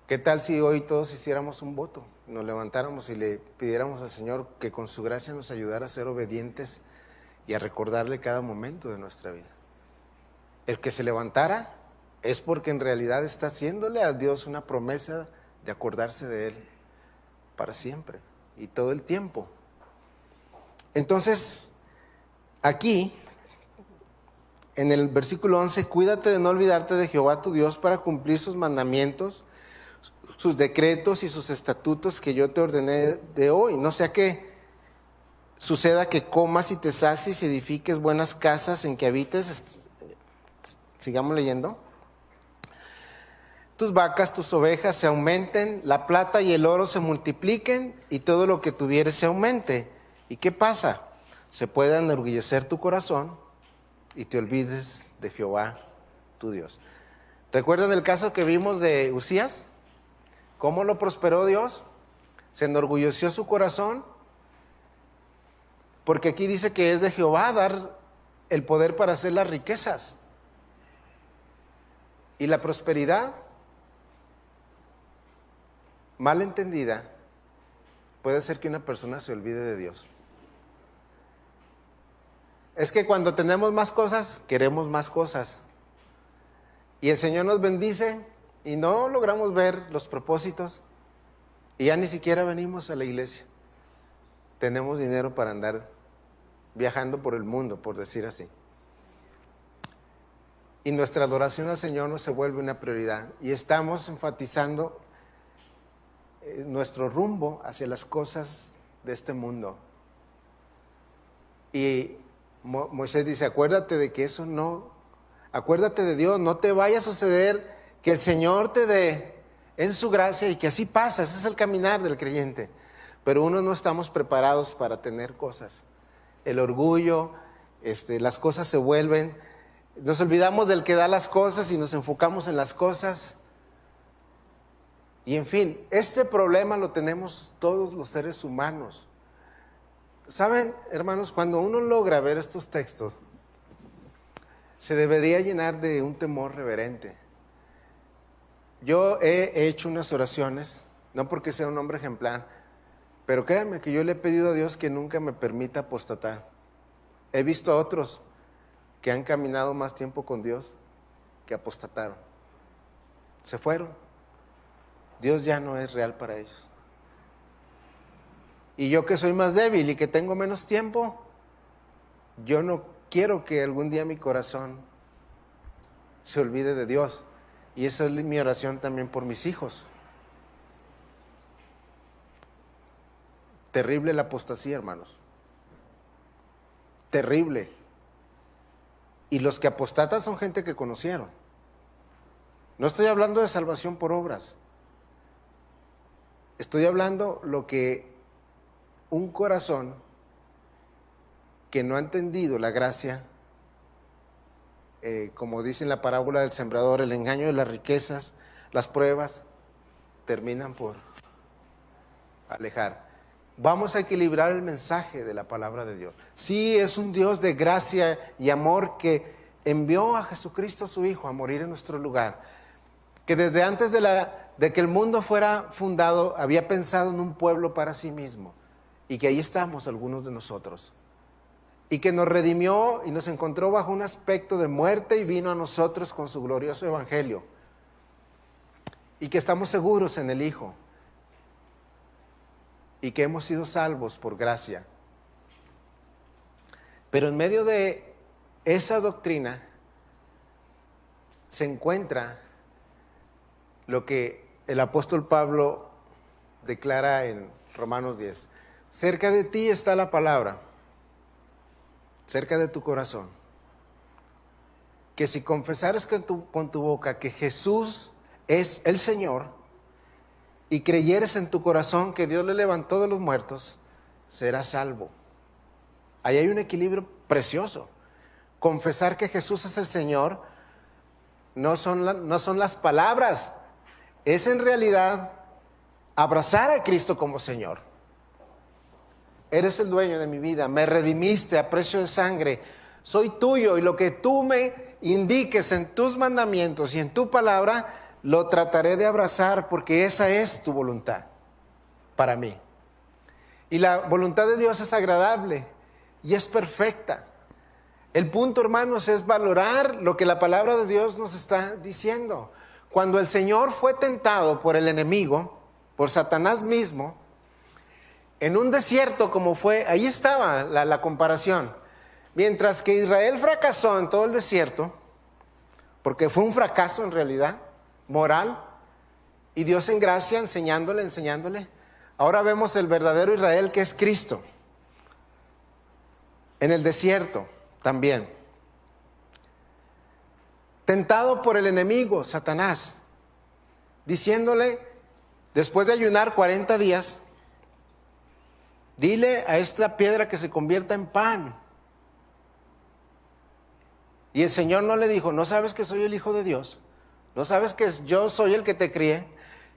¿Qué tal si hoy todos hiciéramos un voto? Nos levantáramos y le pidiéramos al Señor que con su gracia nos ayudara a ser obedientes y a recordarle cada momento de nuestra vida. El que se levantara es porque en realidad está haciéndole a Dios una promesa de acordarse de Él para siempre y todo el tiempo. Entonces, aquí, en el versículo 11, cuídate de no olvidarte de Jehová tu Dios para cumplir sus mandamientos, sus decretos y sus estatutos que yo te ordené de hoy. No sea que suceda que comas y te sacies y edifiques buenas casas en que habites. Sigamos leyendo. Tus vacas, tus ovejas se aumenten, la plata y el oro se multipliquen y todo lo que tuvieres se aumente. ¿Y qué pasa? Se puede enorgullecer tu corazón y te olvides de Jehová tu Dios. ¿Recuerdan el caso que vimos de Usías? ¿Cómo lo prosperó Dios? Se enorgulleció su corazón, porque aquí dice que es de Jehová dar el poder para hacer las riquezas. Y la prosperidad, mal entendida, puede hacer que una persona se olvide de Dios. Es que cuando tenemos más cosas, queremos más cosas. Y el Señor nos bendice y no logramos ver los propósitos y ya ni siquiera venimos a la iglesia. Tenemos dinero para andar viajando por el mundo, por decir así. Y nuestra adoración al Señor no se vuelve una prioridad. Y estamos enfatizando nuestro rumbo hacia las cosas de este mundo. Y Moisés dice, acuérdate de que eso no, acuérdate de Dios, no te vaya a suceder que el Señor te dé en su gracia y que así pasa. Ese es el caminar del creyente. Pero unos no estamos preparados para tener cosas. El orgullo, las cosas se vuelven, nos olvidamos del que da las cosas y nos enfocamos en las cosas. Y en fin, este problema lo tenemos todos los seres humanos. ¿Saben, hermanos? Cuando uno logra ver estos textos, se debería llenar de un temor reverente. Yo he hecho unas oraciones, no porque sea un hombre ejemplar, pero créanme que yo le he pedido a Dios que nunca me permita apostatar. He visto a otros que han caminado más tiempo con Dios que apostataron. Se fueron. Dios ya no es real para ellos. Y yo que soy más débil y que tengo menos tiempo, yo no quiero que algún día mi corazón se olvide de Dios. Y esa es mi oración también por mis hijos. Terrible la apostasía, hermanos. Terrible. Y los que apostatan son gente que conocieron. No estoy hablando de salvación por obras. Estoy hablando lo que un corazón que no ha entendido la gracia, como dice en la parábola del sembrador, el engaño de las riquezas, las pruebas, terminan por alejar. Vamos a equilibrar el mensaje de la palabra de Dios. Sí, es un Dios de gracia y amor que envió a Jesucristo su Hijo a morir en nuestro lugar, que desde antes de que el mundo fuera fundado había pensado en un pueblo para sí mismo, y que ahí estamos algunos de nosotros, y que nos redimió y nos encontró bajo un aspecto de muerte y vino a nosotros con su glorioso evangelio, y que estamos seguros en el Hijo, y que hemos sido salvos por gracia. Pero en medio de esa doctrina se encuentra lo que el apóstol Pablo declara en Romanos 10. Cerca de ti está la palabra, cerca de tu corazón, que si confesares con tu boca que Jesús es el Señor y creyeres en tu corazón que Dios le levantó de los muertos, serás salvo. Ahí hay un equilibrio precioso. Confesar que Jesús es el Señor no son las palabras, es en realidad abrazar a Cristo como Señor. Eres el dueño de mi vida, me redimiste a precio de sangre, soy tuyo y lo que tú me indiques en tus mandamientos y en tu palabra, lo trataré de abrazar porque esa es tu voluntad para mí. Y la voluntad de Dios es agradable y es perfecta. El punto, hermanos, es valorar lo que la palabra de Dios nos está diciendo. Cuando el Señor fue tentado por el enemigo, por Satanás mismo, en un desierto como fue, ahí estaba la comparación. Mientras que Israel fracasó en todo el desierto, porque fue un fracaso en realidad, moral, y Dios en gracia enseñándole, ahora vemos el verdadero Israel que es Cristo, en el desierto también. Tentado por el enemigo, Satanás, diciéndole, después de ayunar 40 días, dile a esta piedra que se convierta en pan. Y el Señor no le dijo, ¿no sabes que soy el Hijo de Dios? ¿No sabes que yo soy el que te crié?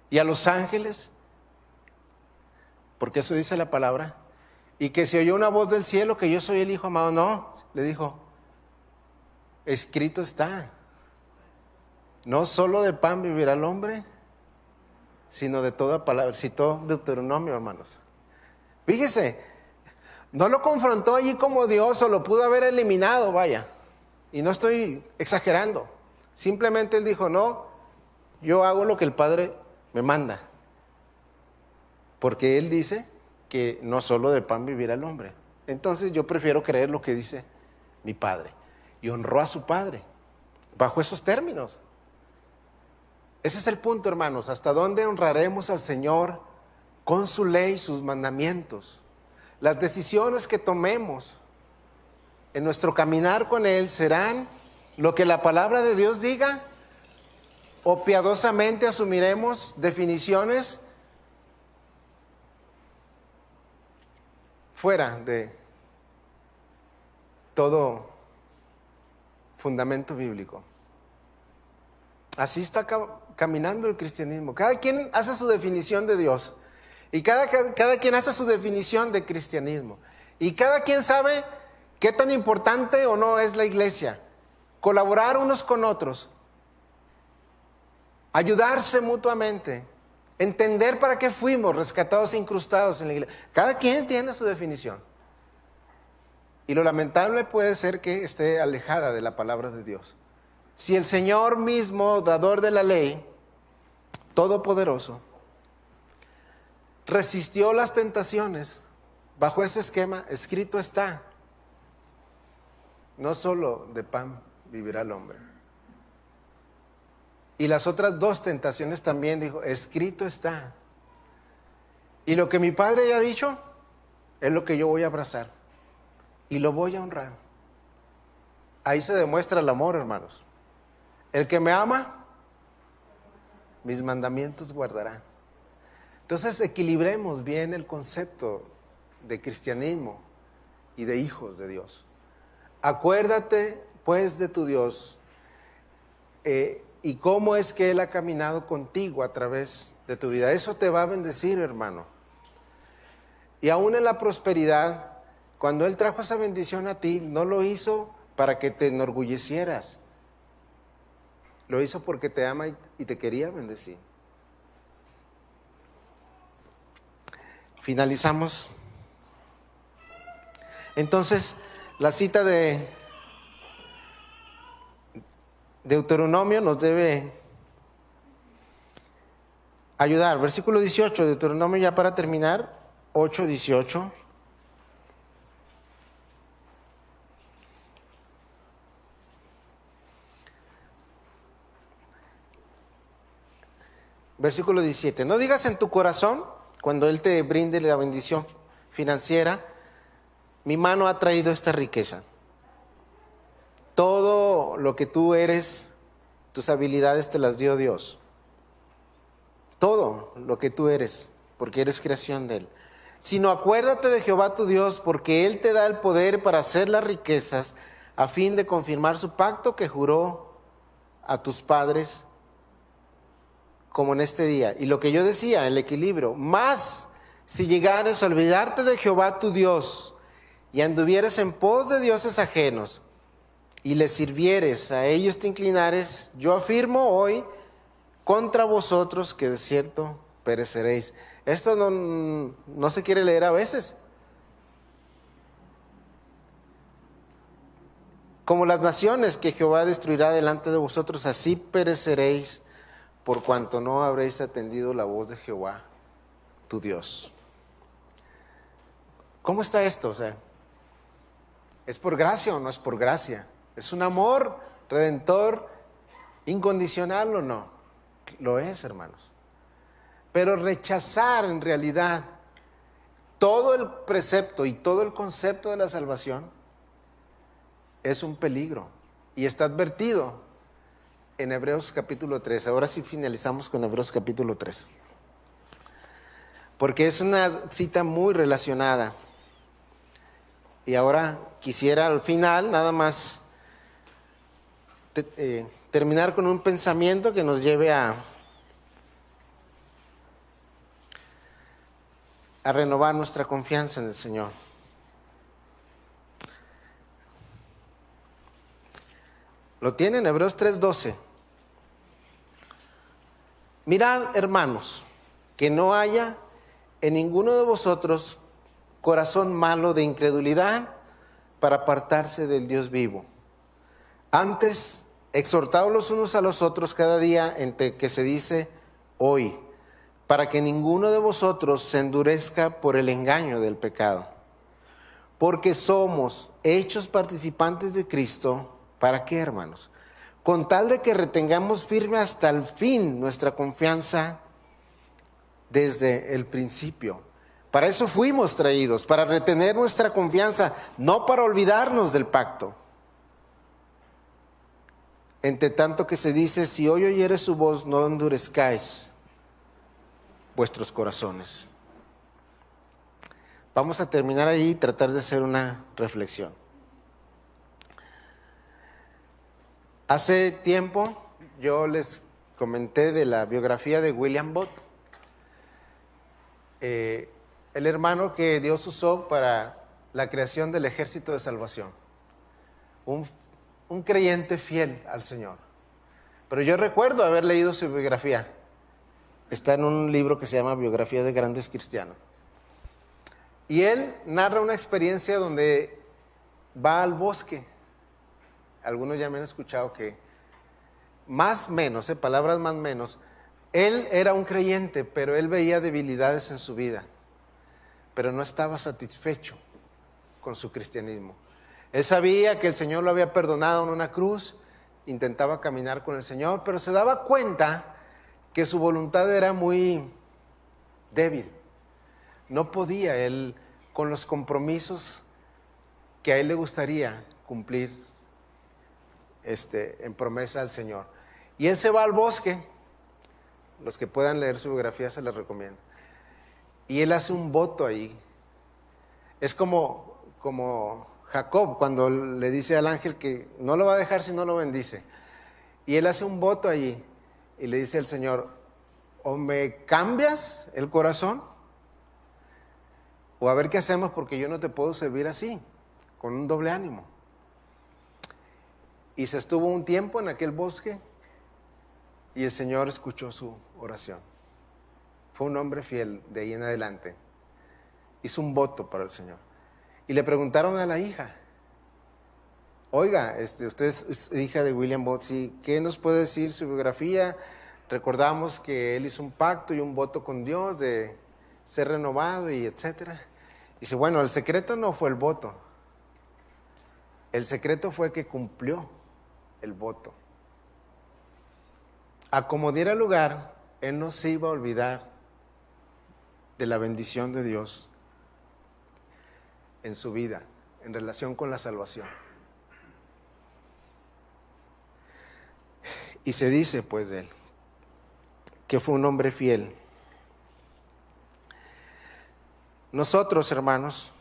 Y a los ángeles, porque eso dice la palabra, y que se oyó una voz del cielo que yo soy el Hijo amado. No, le dijo, escrito está, no solo de pan vivirá el hombre, sino de toda palabra. Citó Deuteronomio, hermanos. Fíjese, no lo confrontó allí como Dios o lo pudo haber eliminado, vaya. Y no estoy exagerando. Simplemente él dijo, no, yo hago lo que el Padre me manda. Porque él dice que no solo de pan vivirá el hombre. Entonces yo prefiero creer lo que dice mi Padre. Y honró a su Padre bajo esos términos. Ese es el punto, hermanos. ¿Hasta dónde honraremos al Señor con su ley, sus mandamientos? Las decisiones que tomemos en nuestro caminar con Él serán lo que la palabra de Dios diga, o piadosamente asumiremos definiciones fuera de todo fundamento bíblico. Así está caminando el cristianismo. Cada quien hace su definición de Dios y cada quien hace su definición de cristianismo, y cada quien sabe qué tan importante o no es la iglesia, colaborar unos con otros, ayudarse mutuamente, entender para qué fuimos rescatados e incrustados en la iglesia. Cada quien tiene su definición. Y lo lamentable puede ser que esté alejada de la palabra de Dios. Si el Señor mismo, dador de la ley, todopoderoso, resistió las tentaciones bajo ese esquema, escrito está, no solo de pan vivirá el hombre. Y las otras dos tentaciones también dijo, escrito está. Y lo que mi Padre haya dicho es lo que yo voy a abrazar y lo voy a honrar. Ahí se demuestra el amor, hermanos. El que me ama, mis mandamientos guardará. Entonces equilibremos bien el concepto de cristianismo y de hijos de Dios. Acuérdate pues de tu Dios y cómo es que Él ha caminado contigo a través de tu vida. Eso te va a bendecir, hermano. Y aún en la prosperidad, cuando Él trajo esa bendición a ti, no lo hizo para que te enorgullecieras. Lo hizo porque te ama y te quería bendecir. Finalizamos. Entonces, la cita de Deuteronomio nos debe ayudar. Versículo 18, Deuteronomio, ya para terminar, 8:18. Versículo 17. No digas en tu corazón, cuando Él te brinde la bendición financiera, mi mano ha traído esta riqueza. Todo lo que tú eres, tus habilidades te las dio Dios. todo lo que tú eres, porque eres creación de Él. Sino acuérdate de Jehová tu Dios, porque Él te da el poder para hacer las riquezas, a fin de confirmar su pacto que juró a tus padres, como en este día. Y lo que yo decía, el equilibrio. Más si llegares a olvidarte de Jehová tu Dios, y anduvieres en pos de dioses ajenos, y les sirvieres, a ellos te inclinares, yo afirmo hoy contra vosotros que de cierto pereceréis. Esto no se quiere leer a veces. Como las naciones que Jehová destruirá delante de vosotros, así pereceréis, por cuanto no habréis atendido la voz de Jehová, tu Dios. ¿Cómo está esto? O sea, ¿es por gracia o no es por gracia? ¿Es un amor redentor incondicional o no? Lo es, hermanos. Pero rechazar en realidad todo el precepto y todo el concepto de la salvación es un peligro. Y está advertido en Hebreos capítulo 3. Ahora sí finalizamos con Hebreos capítulo 3. Porque es una cita muy relacionada. Y ahora quisiera al final nada más terminar con un pensamiento que nos lleve a renovar nuestra confianza en el Señor. Lo tienen, Hebreos 3:12. Mirad, hermanos, que no haya en ninguno de vosotros corazón malo de incredulidad para apartarse del Dios vivo. Antes, exhortaos los unos a los otros cada día entre que se dice hoy, para que ninguno de vosotros se endurezca por el engaño del pecado. Porque somos hechos participantes de Cristo. ¿Para qué, hermanos? Con tal de que retengamos firme hasta el fin nuestra confianza desde el principio. Para eso fuimos traídos, para retener nuestra confianza, no para olvidarnos del pacto. Entre tanto que se dice, si hoy oyeres su voz, no endurezcáis vuestros corazones. Vamos a terminar ahí y tratar de hacer una reflexión. Hace tiempo yo les comenté de la biografía de William Booth, el hermano que Dios usó para la creación del Ejército de Salvación, un creyente fiel al Señor. Pero yo recuerdo haber leído su biografía. Está en un libro que se llama Biografía de Grandes Cristianos. Y él narra una experiencia donde va al bosque. Algunos ya me han escuchado que más menos, palabras más menos, él era un creyente, pero él veía debilidades en su vida, pero no estaba satisfecho con su cristianismo. Él sabía que el Señor lo había perdonado en una cruz, intentaba caminar con el Señor, pero se daba cuenta que su voluntad era muy débil. No podía él, con los compromisos que a él le gustaría cumplir en promesa al Señor. Y él se va al bosque. Los que puedan leer su biografía se les recomiendo. Y él hace un voto ahí. Es como Jacob cuando le dice al ángel que no lo va a dejar si no lo bendice. Y él hace un voto allí y le dice al Señor, o me cambias el corazón, o a ver qué hacemos porque yo no te puedo servir así, con un doble ánimo. Y se estuvo un tiempo en aquel bosque y el Señor escuchó su oración. Fue un hombre fiel de ahí en adelante. Hizo un voto para el Señor. Y le preguntaron a la hija, oiga, usted es hija de William Booth, ¿sí? ¿Qué nos puede decir su biografía? Recordamos que él hizo un pacto y un voto con Dios de ser renovado y etcétera. Dice, bueno, el secreto no fue el voto. El secreto fue que cumplió el voto. A como diera lugar, él no se iba a olvidar de la bendición de Dios en su vida, en relación con la salvación. Y se dice pues de él, que fue un hombre fiel. Nosotros, hermanos,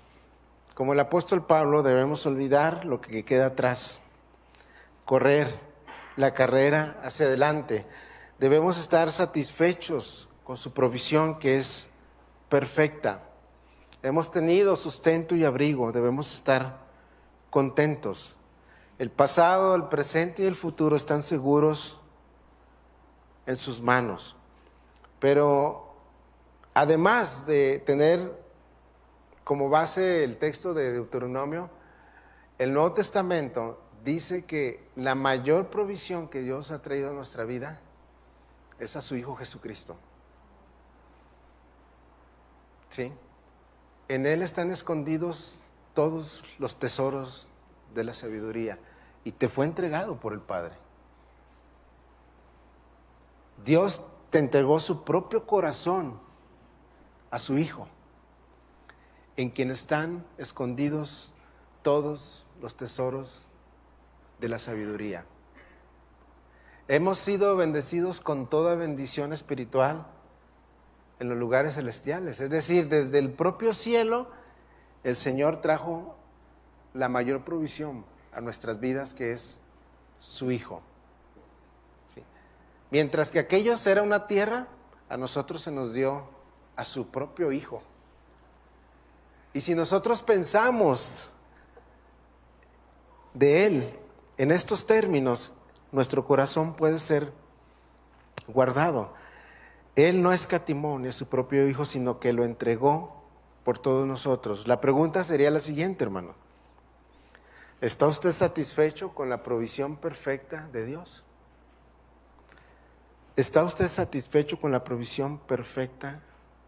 como el apóstol Pablo, debemos olvidar lo que queda atrás, correr la carrera hacia adelante. Debemos estar satisfechos con su provisión, que es perfecta. Hemos tenido sustento y abrigo, debemos estar contentos. El pasado, el presente y el futuro están seguros en sus manos. Pero además de tener como base el texto de Deuteronomio, el Nuevo Testamento dice que la mayor provisión que Dios ha traído a nuestra vida es a su Hijo Jesucristo. ¿Sí? En Él están escondidos todos los tesoros de la sabiduría y te fue entregado por el Padre. Dios te entregó su propio corazón a su Hijo, en quien están escondidos todos los tesoros de la sabiduría. Hemos sido bendecidos con toda bendición espiritual en los lugares celestiales. Es decir, desde el propio cielo, el Señor trajo la mayor provisión a nuestras vidas, que es su Hijo. ¿Sí? Mientras que aquellos era una tierra, a nosotros se nos dio a su propio Hijo. Y si nosotros pensamos de Él en estos términos, nuestro corazón puede ser guardado. Él no escatimó ni a su propio Hijo, sino que lo entregó por todos nosotros. La pregunta sería la siguiente, hermano. ¿Está usted satisfecho con la provisión perfecta de Dios? ¿Está usted satisfecho con la provisión perfecta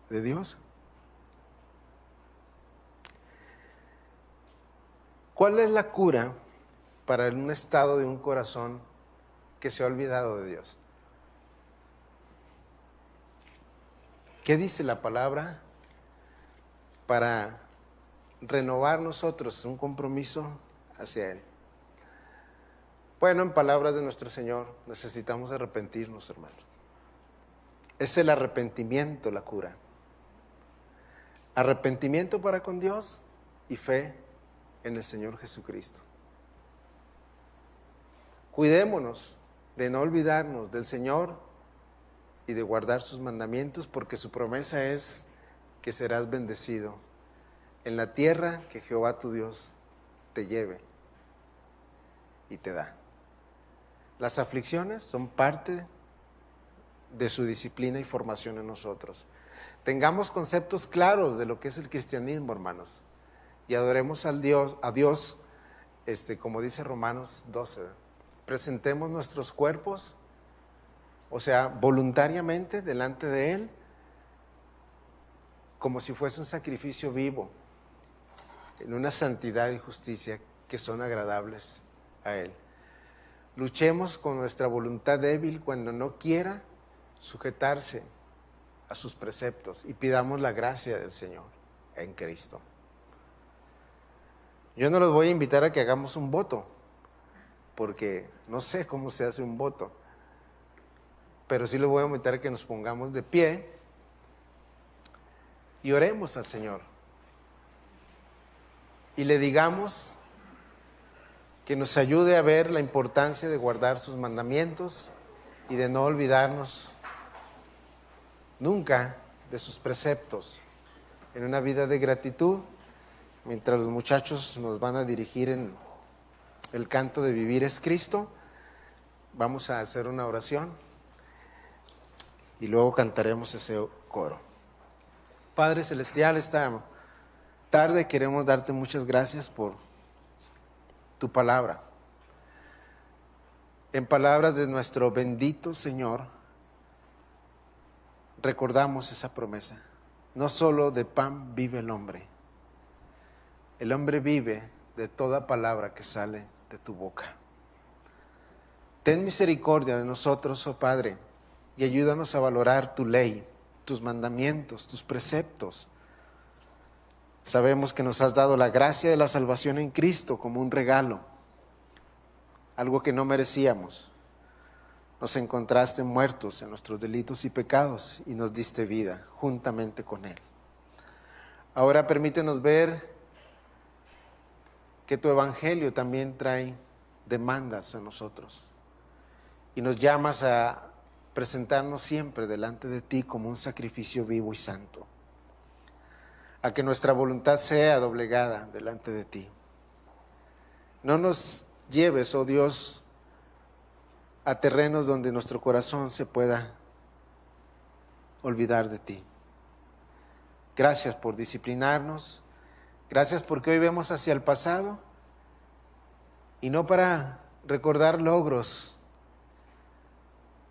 de Dios? ¿Cuál es la cura para un estado de un corazón que se ha olvidado de Dios? ¿Qué dice la palabra para renovar nosotros un compromiso hacia Él? Bueno, en palabras de nuestro Señor, necesitamos arrepentirnos, hermanos. Es el arrepentimiento la cura. Arrepentimiento para con Dios y fe en el Señor Jesucristo. Cuidémonos de no olvidarnos del Señor y de guardar sus mandamientos, porque su promesa es que serás bendecido en la tierra que Jehová tu Dios te lleve y te da. Las aflicciones son parte de su disciplina y formación en nosotros. Tengamos conceptos claros de lo que es el cristianismo, hermanos, y adoremos a Dios, como dice Romanos 12. Presentemos nuestros cuerpos, o sea, voluntariamente delante de Él, como si fuese un sacrificio vivo, en una santidad y justicia que son agradables a Él. Luchemos con nuestra voluntad débil cuando no quiera sujetarse a sus preceptos y pidamos la gracia del Señor en Cristo. Yo no los voy a invitar a que hagamos un voto, porque no sé cómo se hace un voto, pero sí les voy a invitar a que nos pongamos de pie y oremos al Señor y le digamos que nos ayude a ver la importancia de guardar sus mandamientos y de no olvidarnos nunca de sus preceptos, en una vida de gratitud. Mientras los muchachos nos van a dirigir en el canto de Vivir es Cristo, vamos a hacer una oración y luego cantaremos ese coro. Padre Celestial, esta tarde queremos darte muchas gracias por tu palabra. En palabras de nuestro bendito Señor, recordamos esa promesa. No solo de pan vive el hombre vive de toda palabra que sale de tu boca. Ten misericordia de nosotros, oh Padre, y ayúdanos a valorar tu ley, tus mandamientos, tus preceptos. Sabemos que nos has dado la gracia de la salvación en Cristo como un regalo, algo que no merecíamos. nos encontraste muertos en nuestros delitos y pecados y nos diste vida juntamente con Él. Ahora permítenos ver que tu evangelio también trae demandas a nosotros y nos llamas a presentarnos siempre delante de ti como un sacrificio vivo y santo, a que nuestra voluntad sea doblegada delante de ti. No nos lleves, oh Dios, a terrenos donde nuestro corazón se pueda olvidar de ti. Gracias por disciplinarnos, gracias porque hoy vemos hacia el pasado y no para recordar logros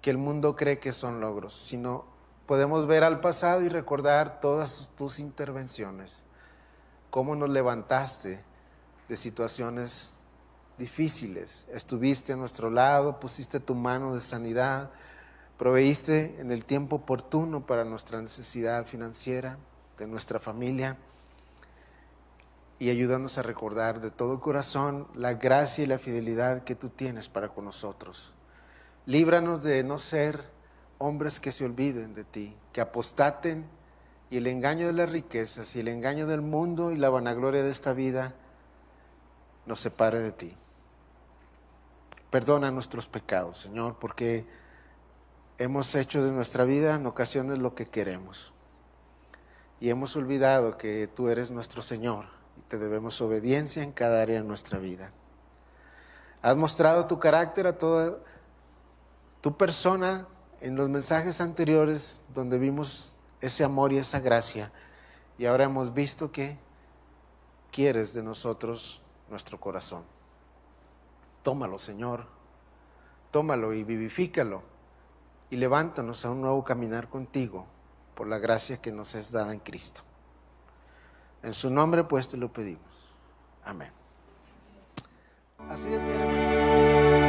que el mundo cree que son logros, sino podemos ver al pasado y recordar todas tus intervenciones, cómo nos levantaste de situaciones difíciles, estuviste a nuestro lado, pusiste tu mano de sanidad, proveíste en el tiempo oportuno para nuestra necesidad financiera, de nuestra familia, y ayúdanos a recordar de todo corazón la gracia y la fidelidad que tú tienes para con nosotros. Líbranos de no ser hombres que se olviden de ti, que apostaten y el engaño de las riquezas y el engaño del mundo y la vanagloria de esta vida nos separe de ti. Perdona nuestros pecados, Señor, porque hemos hecho de nuestra vida en ocasiones lo que queremos y hemos olvidado que tú eres nuestro Señor y te debemos obediencia en cada área de nuestra vida. Has mostrado tu carácter a toda tu persona en los mensajes anteriores donde vimos ese amor y esa gracia, y ahora hemos visto que quieres de nosotros nuestro corazón. Tómalo, Señor, tómalo y vivifícalo y levántanos a un nuevo caminar contigo por la gracia que nos es dada en Cristo. En su nombre pues te lo pedimos. Amén. Así de pie, hermano.